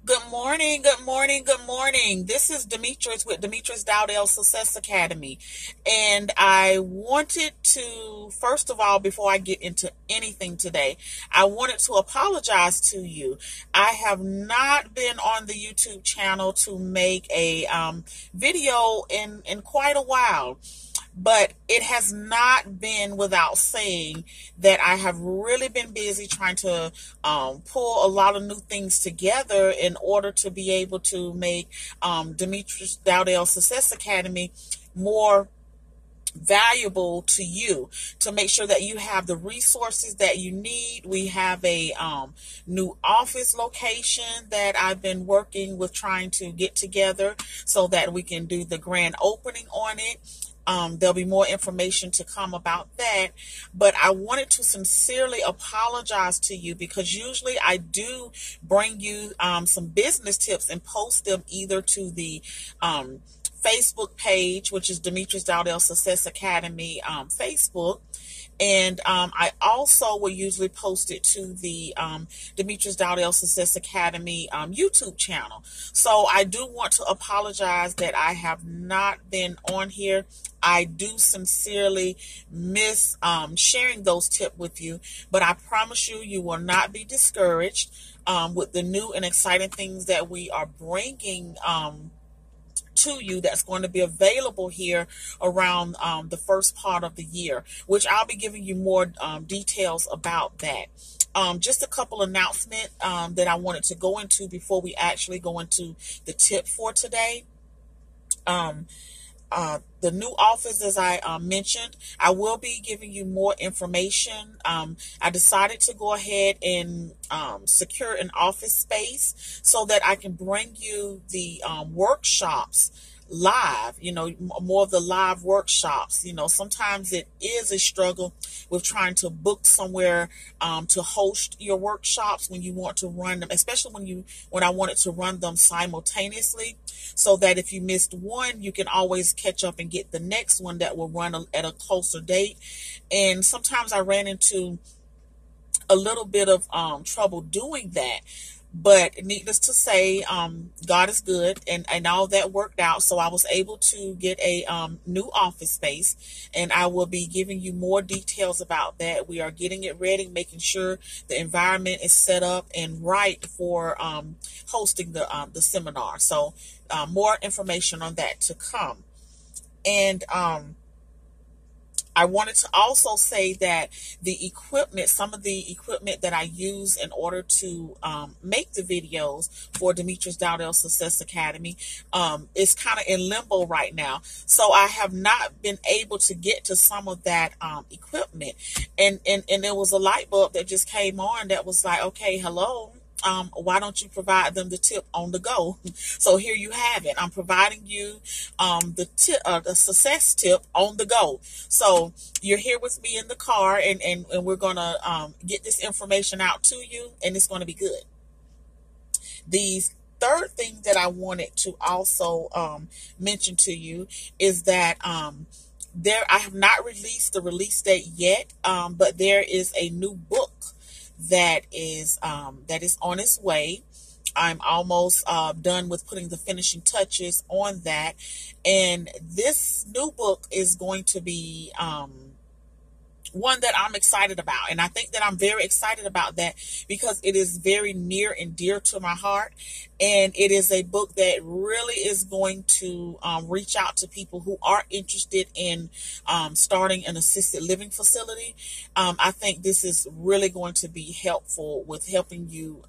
Good morning, good morning, good morning. This is Demetrius with Demetrius Dowdell Success Academy. And I wanted to, first of all, before I get into anything today, I wanted to apologize to you. I have not been on the YouTube channel to make a video in quite a while. But it has not been without saying that I have really been busy trying to pull a lot of new things together in order to be able to make Demetrius Dowdell Success Academy more valuable to you, to make sure that you have the resources that you need. We have a new office location that I've been working with trying to get together so that we can do the grand opening on it. There'll be more information to come about that, but I wanted to sincerely apologize to you because usually I do bring you some business tips and post them either to the Facebook page, which is Demetrius Dowdell Success Academy Facebook. And I also will usually post it to the Demetrius Dowdell Success Academy YouTube channel. So I do want to apologize that I have not been on here. I do sincerely miss sharing those tips with you, but I promise you, you will not be discouraged with the new and exciting things that we are bringing to you that's going to be available here around the first part of the year, which I'll be giving you more details about that. Just a couple announcements that I wanted to go into before we actually go into the tip for today. The new office, as I mentioned, I will be giving you more information. I decided to go ahead and secure an office space so that I can bring you the workshops live, more of the live workshops. Sometimes it is a struggle with trying to book somewhere to host your workshops when you want to run them, especially when I wanted to run them simultaneously, so that if you missed one, you can always catch up and get the next one that will run at a closer date. And sometimes I ran into a little bit of trouble doing that. But needless to say, God is good, and all that worked out. So I was able to get a new office space, and I will be giving you more details about that. We are getting it ready, making sure the environment is set up and right for hosting the seminar. So more information on that to come. And I wanted to also say that some of the equipment that I use in order to make the videos for Demetrius Dowdell Success Academy is kind of in limbo right now. So I have not been able to get to some of that equipment. And there was a light bulb that just came on that was like, okay, hello. Why don't you provide them the tip on the go? So here you have it. I'm providing you the success tip on the go. So you're here with me in the car, and we're gonna get this information out to you, and it's gonna be good. The third thing that I wanted to also mention to you is that I have not released the release date yet, but there is a new book that is on its way. I'm almost done with putting the finishing touches on that, and this new book is going to be one that I'm excited about. And I think that I'm very excited about that because it is very near and dear to my heart. And it is a book that really is going to reach out to people who are interested in starting an assisted living facility. I think this is really going to be helpful with helping you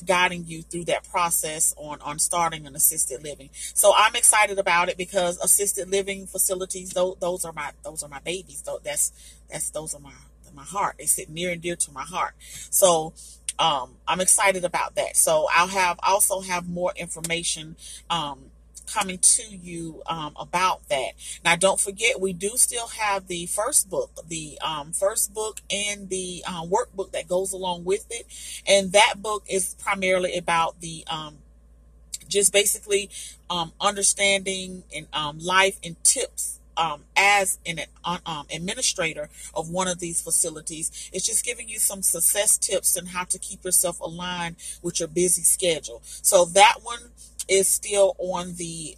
guiding you through that process on starting an assisted living. So I'm excited about it because assisted living facilities, those are my babies. Those are my heart. They sit near and dear to my heart. So I'm excited about that. So I'll also have more information coming to you about that. Now, don't forget, we do still have the first book and the workbook that goes along with it. And that book is primarily about the just basically understanding and life and tips as an administrator of one of these facilities. It's just giving you some success tips and how to keep yourself aligned with your busy schedule. So that one is still on the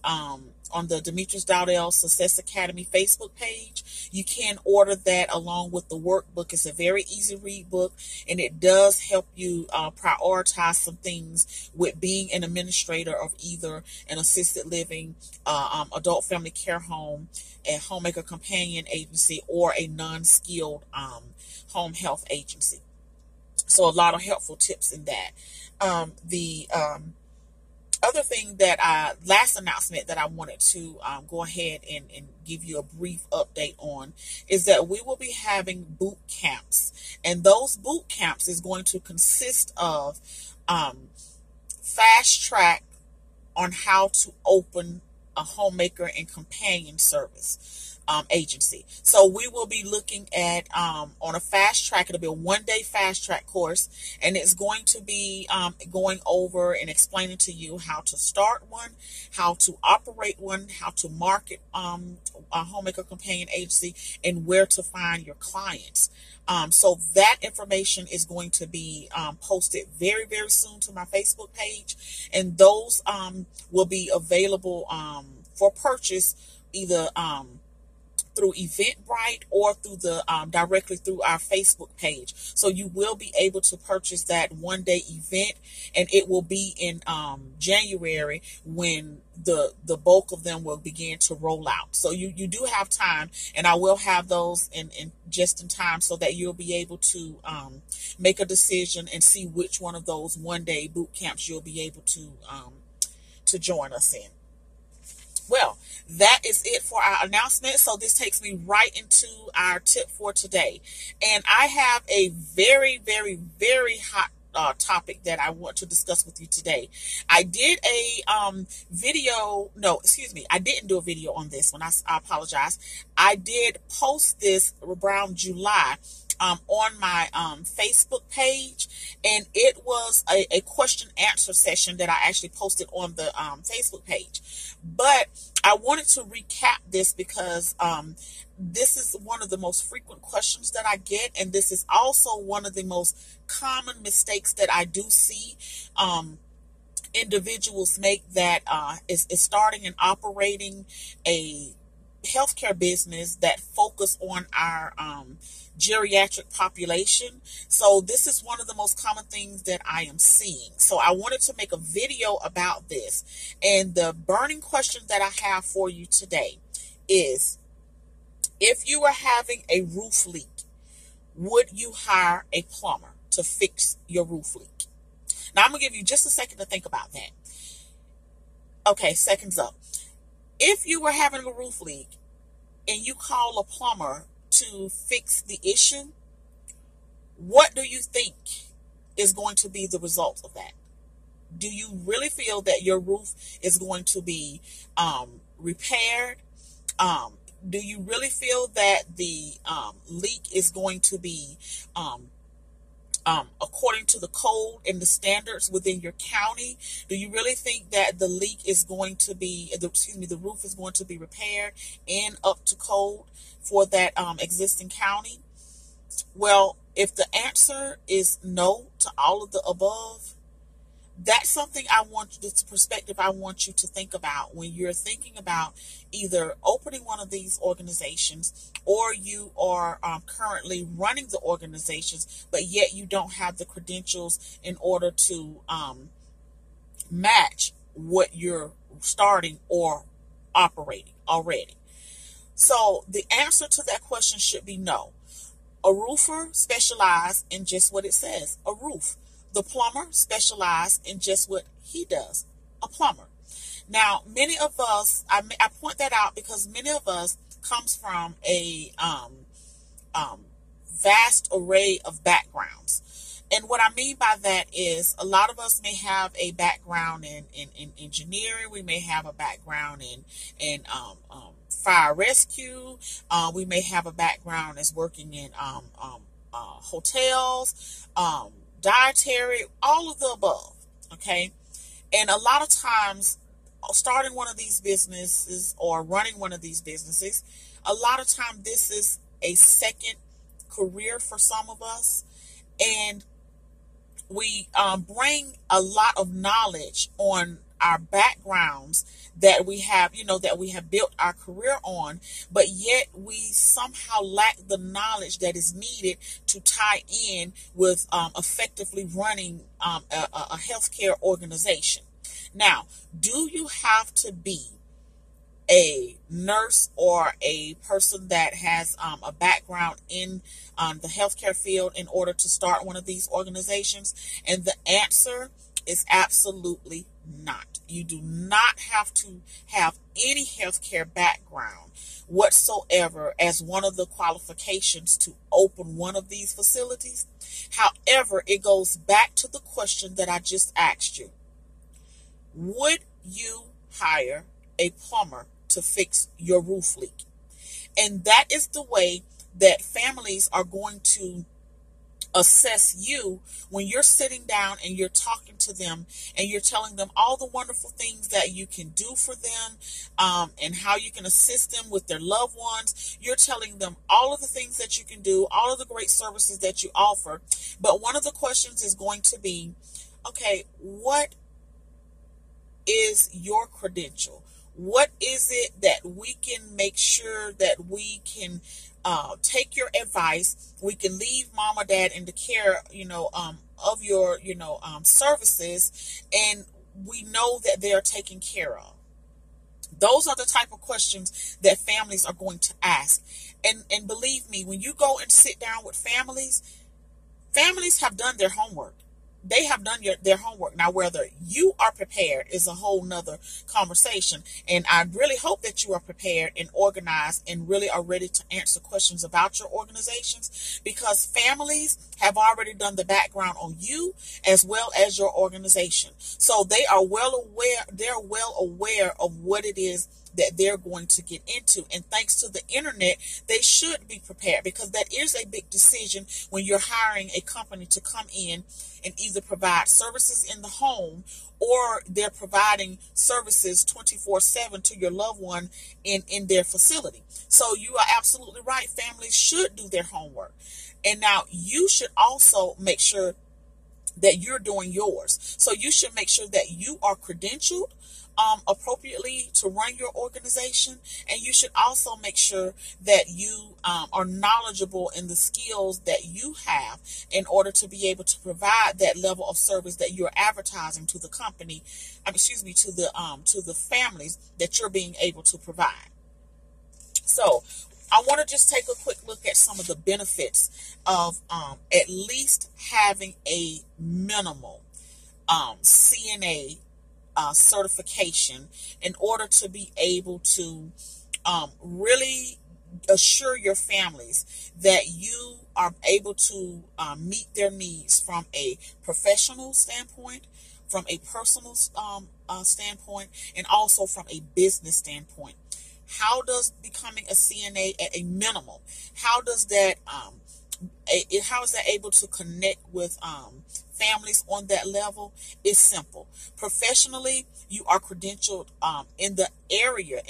Demetrius Dowdell Success Academy Facebook page. You can order that along with the workbook. It's a very easy read book, and it does help you prioritize some things with being an administrator of either an assisted living, adult family care home, a Homemaker Companion Agency, or a non-skilled home health agency. So a lot of helpful tips in that. The other thing that last announcement that I wanted to go ahead and give you a brief update on is that we will be having boot camps, and those boot camps is going to consist of fast track on how to open a homemaker and companion service agency. So we will be looking at on a fast track. It'll be a 1-day fast track course, and it's going to be going over and explaining to you how to start one, how to operate one, how to market a homemaker companion agency, and where to find your clients. So that information is going to be posted very, very soon to my Facebook page, and those will be available for purchase either through Eventbrite or through the directly through our Facebook page. So you will be able to purchase that 1-day event, and it will be in January when the bulk of them will begin to roll out. So you do have time, and I will have those in just in time so that you'll be able to make a decision and see which one of those 1-day boot camps you'll be able to join us in. Well, that is it for our announcement. So this takes me right into our tip for today. And I have a very, very, very hot topic that I want to discuss with you today. I did a video. No, excuse me. I didn't do a video on this one. I apologize. I did post this around July on my Facebook page, and it was a question answer session that I actually posted on the Facebook page. But I wanted to recap this because this is one of the most frequent questions that I get, and this is also one of the most common mistakes that I do see individuals make that is starting and operating a healthcare business that focus on our geriatric population. So this is one of the most common things that I am seeing. So I wanted to make a video about this. And the burning question that I have for you today is, if you were having a roof leak, would you hire a plumber to fix your roof leak? Now I'm going to give you just a second to think about that. Okay, seconds up. If you were having a roof leak and you call a plumber to fix the issue, what do you think is going to be the result of that? Do you really feel that your roof is going to be repaired? Do you really feel that the leak is going to be according to the code and the standards within your county? Do you really think that the leak is going to be, the roof is going to be repaired and up to code for that existing county? Well, if the answer is no to all of the above, that's something this perspective I want you to think about when you're thinking about either opening one of these organizations, or you are currently running the organizations, but yet you don't have the credentials in order to match what you're starting or operating already. So the answer to that question should be no. A roofer specializes in just what it says, a roof. The plumber specializes in just what he does, a plumber. Now, many of us, I point that out because many of us comes from a vast array of backgrounds. And what I mean by that is a lot of us may have a background in engineering. We may have a background in fire rescue. We may have a background as working in hotels, dietary, all of the above. Okay. And a lot of times starting one of these businesses or running one of these businesses, a lot of time this is a second career for some of us. And we bring a lot of knowledge on our backgrounds that we have, that we have built our career on, but yet we somehow lack the knowledge that is needed to tie in with effectively running a healthcare organization. Now, do you have to be a nurse or a person that has a background in the healthcare field in order to start one of these organizations? And the answer is absolutely not. You do not have to have any healthcare background whatsoever as one of the qualifications to open one of these facilities. However, it goes back to the question that I just asked you. Would you hire a plumber to fix your roof leak? And that is the way that families are going to assess you when you're sitting down and you're talking to them and you're telling them all the wonderful things that you can do for them, and how you can assist them with their loved ones. You're telling them all of the things that you can do, all of the great services that you offer. But one of the questions is going to be, okay, what is your credential? What is it that we can make sure that we can take your advice? We can leave mom or dad in the care, of your, services, and we know that they are taken care of. Those are the type of questions that families are going to ask. And believe me, when you go and sit down with families have done their homework. They have done their homework. Now, whether you are prepared is a whole nother conversation. And I really hope that you are prepared and organized and really are ready to answer questions about your organizations, because families have already done the background on you as well as your organization. So they're well aware of what it is that they're going to get into. And thanks to the internet, they should be prepared, because that is a big decision when you're hiring a company to come in and either provide services in the home or they're providing services 24/7 to your loved one in their facility. So you are absolutely right. Families should do their homework. And now you should also make sure that you're doing yours. So you should make sure that you are credentialed appropriately to run your organization, and you should also make sure that you are knowledgeable in the skills that you have in order to be able to provide that level of service that you're advertising to the company, to the families that you're being able to provide. So I want to just take a quick look at some of the benefits of at least having a minimal CNA certification in order to be able to really assure your families that you are able to meet their needs from a professional standpoint, from a personal standpoint, and also from a business standpoint. How does becoming a CNA at a minimum, how is that able to connect with families on that level? Is simple. Professionally, you are credentialed in an area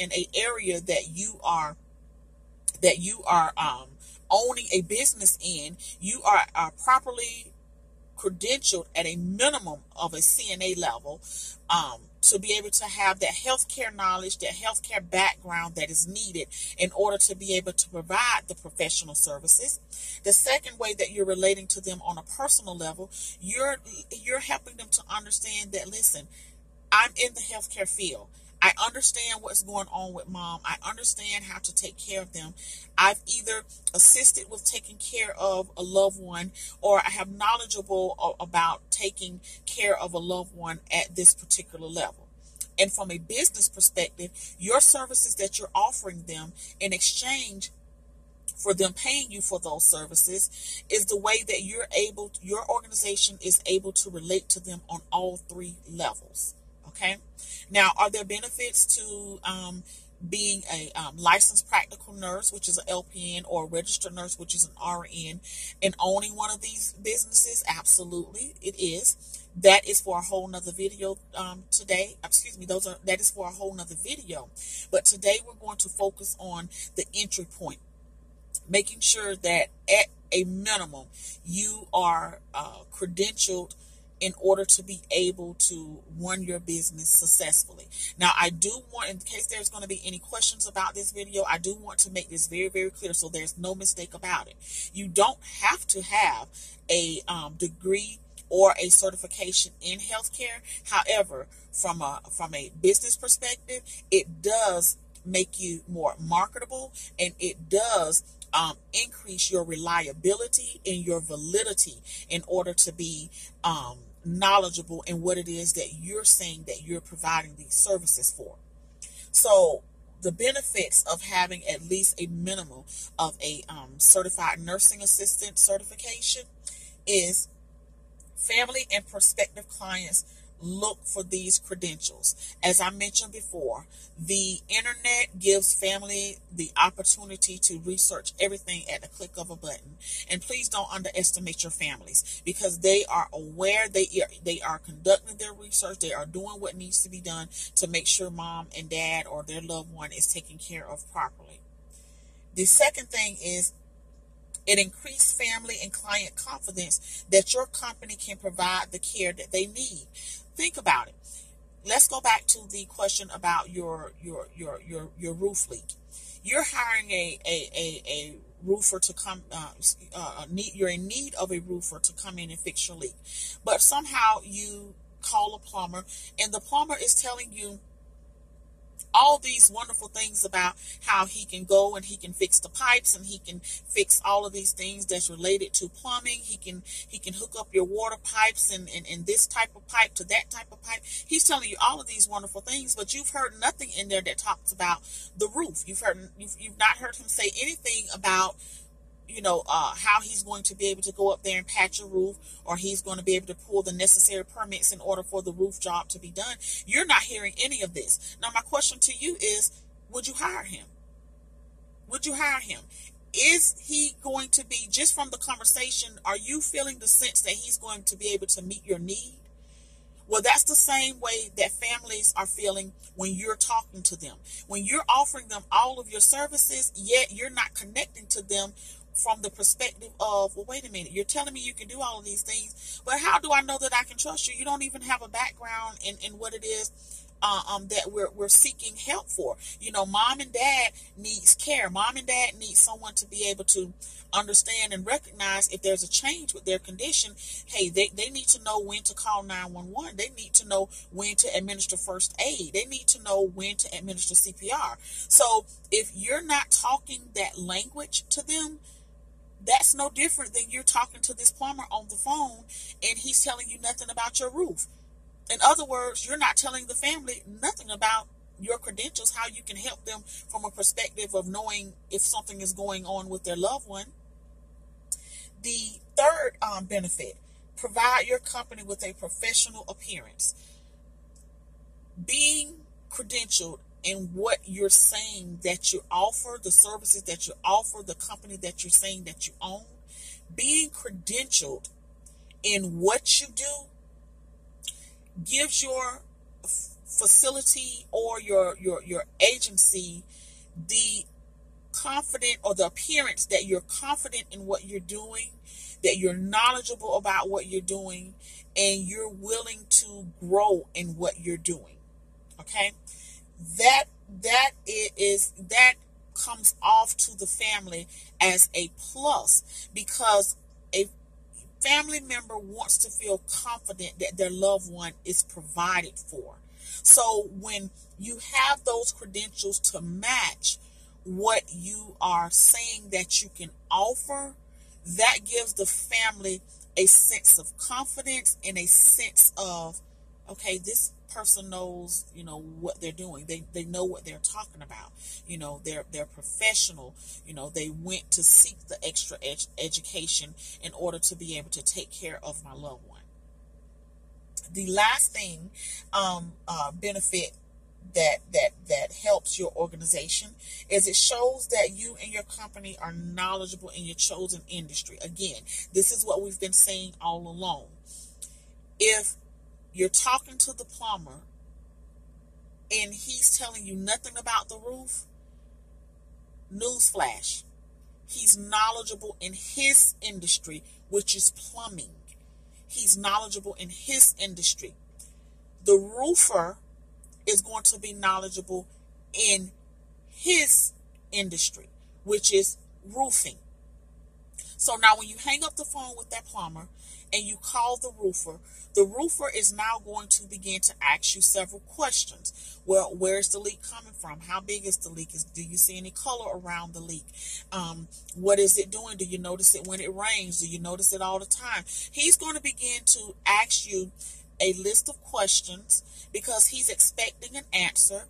that you are owning a business in. You are properly credentialed at a minimum of a CNA level to be able to have that healthcare knowledge, that healthcare background that is needed in order to be able to provide the professional services. The second way that you're relating to them on a personal level, you're helping them to understand that, listen, I'm in the healthcare field. I understand what's going on with mom. I understand how to take care of them. I've either assisted with taking care of a loved one, or I have knowledgeable about taking care of a loved one at this particular level. And from a business perspective, your services that you're offering them in exchange for them paying you for those services is the way that your organization is able to relate to them on all three levels. Okay. Now, are there benefits to being a licensed practical nurse, which is an LPN, or a registered nurse, which is an RN, and owning one of these businesses? Absolutely, it is. That is for a whole nother video today. Excuse me, that is for a whole nother video. But today we're going to focus on the entry point, making sure that at a minimum you are credentialed in order to be able to run your business successfully. Now, I do want, in case there's going to be any questions about this video, I do want to make this very, very clear so there's no mistake about it. You don't have to have a degree or a certification in healthcare. However, from a business perspective, it does make you more marketable, and it does increase your reliability and your validity in order to be knowledgeable in what it is that you're saying that you're providing these services for. So the benefits of having at least a minimum of a certified nursing assistant certification is family and prospective clients look for these credentials. As I mentioned before, the internet gives family the opportunity to research everything at the click of a button. And please don't underestimate your families, because they are aware, they are conducting their research, they are doing what needs to be done to make sure mom and dad or their loved one is taken care of properly. The second thing is it increased family and client confidence that your company can provide the care that they need. Think about it. Let's go back to the question about your roof leak. You're hiring a roofer to come. You're in need of a roofer to come in and fix your leak, but somehow you call a plumber, and the plumber is telling you all these wonderful things about how he can go and he can fix the pipes and he can fix all of these things that's related to plumbing. He can hook up your water pipes and this type of pipe to that type of pipe. He's telling you all of these wonderful things, but you've heard nothing in there that talks about the roof. You've not heard him say anything about how he's going to be able to go up there and patch a roof, or he's going to be able to pull the necessary permits in order for the roof job to be done. You're not hearing any of this. Now, my question to you is, would you hire him? Would you hire him? Is he going to be, just from the conversation, are you feeling the sense that he's going to be able to meet your need? Well, that's the same way that families are feeling when you're talking to them. When you're offering them all of your services, yet you're not connecting to them from the perspective of, well, wait a minute, you're telling me you can do all of these things, but how do I know that I can trust you? You don't even have a background in what it is that we're seeking help for. Mom and dad needs care. Mom and dad need someone to be able to understand and recognize if there's a change with their condition. Hey, they need to know when to call 911. They need to know when to administer first aid. They need to know when to administer CPR. So if you're not talking that language to them, that's no different than you're talking to this plumber on the phone and he's telling you nothing about your roof. In other words, you're not telling the family nothing about your credentials, how you can help them from a perspective of knowing if something is going on with their loved one. The third benefit, provide your company with a professional appearance. Being credentialed in what you're saying that you offer, the services that you offer, the company that you're saying that you own, being credentialed in what you do gives your facility or your agency the confident, or the appearance that you're confident in what you're doing, that you're knowledgeable about what you're doing, and you're willing to grow in what you're doing. Okay? That comes off to the family as a plus, because a family member wants to feel confident that their loved one is provided for. So when you have those credentials to match what you are saying that you can offer, that gives the family a sense of confidence and a sense of, okay, this person knows, what they're doing. They know what they're talking about. They're professional. They went to seek the extra education in order to be able to take care of my loved one. The last thing, benefit that helps your organization is it shows that you and your company are knowledgeable in your chosen industry. Again, this is what we've been saying all along. If you're talking to the plumber and he's telling you nothing about the roof, newsflash, he's knowledgeable in his industry, which is plumbing. He's knowledgeable in his industry. The roofer is going to be knowledgeable in his industry, which is roofing. So now when you hang up the phone with that plumber and you call the roofer is now going to begin to ask you several questions. Well, where's the leak coming from? How big is the leak? Do you see any color around the leak? What is it doing? Do you notice it when it rains? Do you notice it all the time? He's going to begin to ask you a list of questions because he's expecting an answer,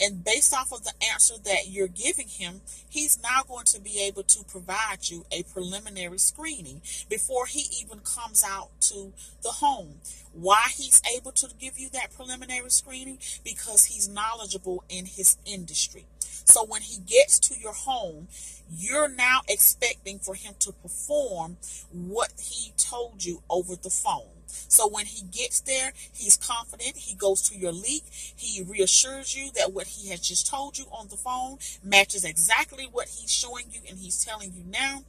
and based off of the answer that you're giving him, he's now going to be able to provide you a preliminary screening before he even comes out to the home. Why he's able to give you that preliminary screening? Because he's knowledgeable in his industry. So when he gets to your home, you're now expecting for him to perform what he told you over the phone. So when he gets there, he's confident. He goes to your leak. He reassures you that what he has just told you on the phone matches exactly what he's showing you and he's telling you now.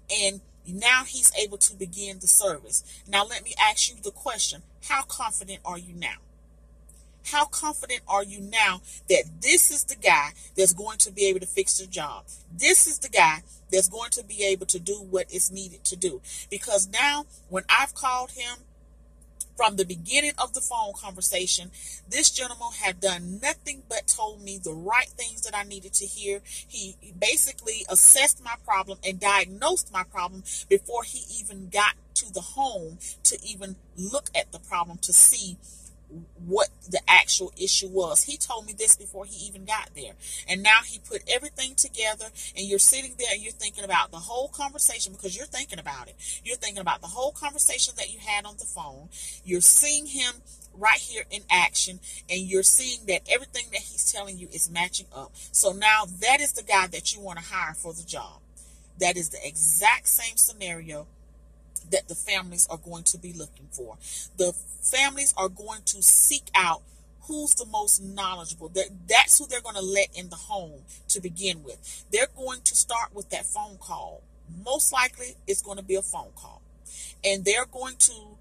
And now he's able to begin the service. Now let me ask you the question. How confident are you now? How confident are you now that this is the guy that's going to be able to fix the job? This is the guy that's going to be able to do what is needed to do. Because now when I've called him, from the beginning of the phone conversation, this gentleman had done nothing but told me the right things that I needed to hear. He basically assessed my problem and diagnosed my problem before he even got to the home to even look at the problem to see what the actual issue was. He told me this before he even got there. And now he put everything together, and you're sitting there and you're thinking about the whole conversation because you're thinking about it. You're thinking about the whole conversation that you had on the phone. You're seeing him right here in action, and you're seeing that everything that he's telling you is matching up. So now that is the guy that you want to hire for the job. That is the exact same scenario that the families are going to be looking for. The families are going to seek out who's the most knowledgeable. That's who they're going to let in the home to begin with. They're going to start with that phone call. Most likely it's going to be a phone call. And they're going to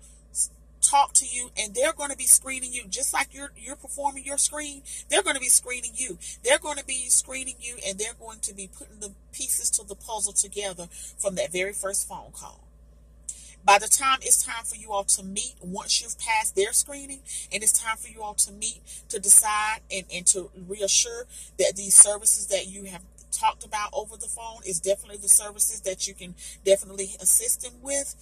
talk to you, and they're going to be screening you just like you're performing your screen. They're going to be screening you. They're going to be screening you, and they're going to be putting the pieces to the puzzle together from that very first phone call. By the time it's time for you all to meet, once you've passed their screening, and it's time for you all to meet to decide and to reassure that these services that you have talked about over the phone is definitely the services that you can definitely assist them with,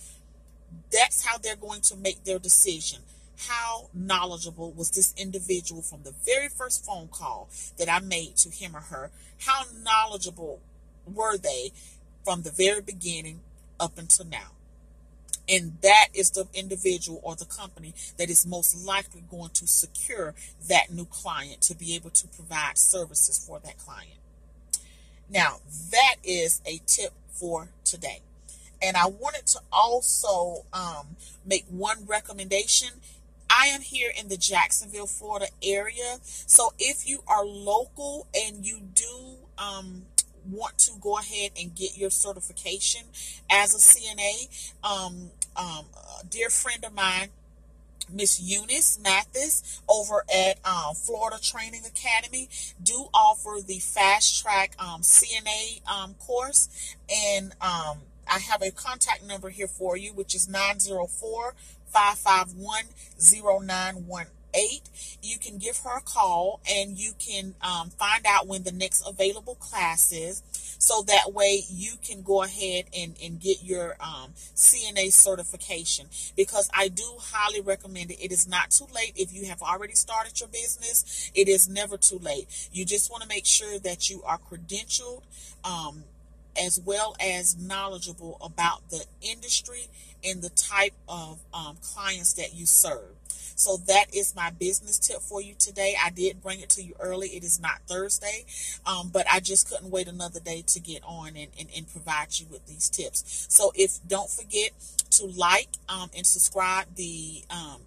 that's how they're going to make their decision. How knowledgeable was this individual from the very first phone call that I made to him or her? How knowledgeable were they from the very beginning up until now? And that is the individual or the company that is most likely going to secure that new client to be able to provide services for that client. Now, that is a tip for today. And I wanted to also make one recommendation. I am here in the Jacksonville, Florida area. So if you are local and you do want to go ahead and get your certification as a CNA, a dear friend of mine, Miss Eunice Mathis over at Florida Training Academy, do offer the fast track CNA course, and I have a contact number here for you, which is 904-551-0918. You can give her a call and you can find out when the next available class is, so that way you can go ahead and get your CNA certification, because I do highly recommend it. It is not too late if you have already started your business. It is never too late. You just want to make sure that you are credentialed as well as knowledgeable about the industry and the type of clients that you serve. So that is my business tip for you today. I did bring it to you early. It is not Thursday, but I just couldn't wait another day to get on and provide you with these tips. So if don't forget to like and subscribe the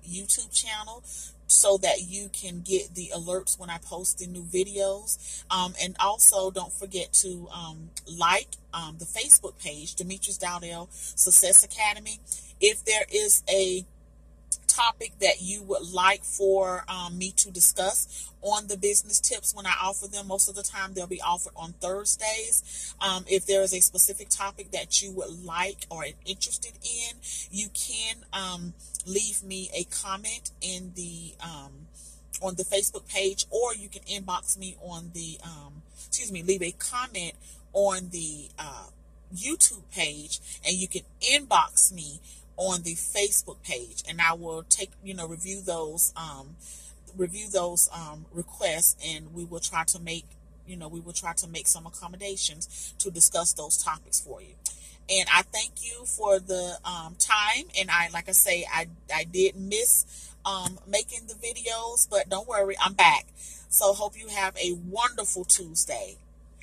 YouTube channel so that you can get the alerts when I post the new videos. And also don't forget to like the Facebook page, Demetrius Dowdell Success Academy. If there is a topic that you would like for me to discuss on the business tips when I offer them, most of the time they'll be offered on Thursdays. If there is a specific topic that you would like or are interested in, you can leave me a comment in the on the Facebook page, or you can inbox me on the leave a comment on the YouTube page, and you can inbox me on the Facebook page, and I will take review those requests, and we will try to make some accommodations to discuss those topics for you. And I thank you for the time. And like I say, I did miss making the videos, but don't worry, I'm back. So hope you have a wonderful Tuesday.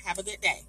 Have a good day.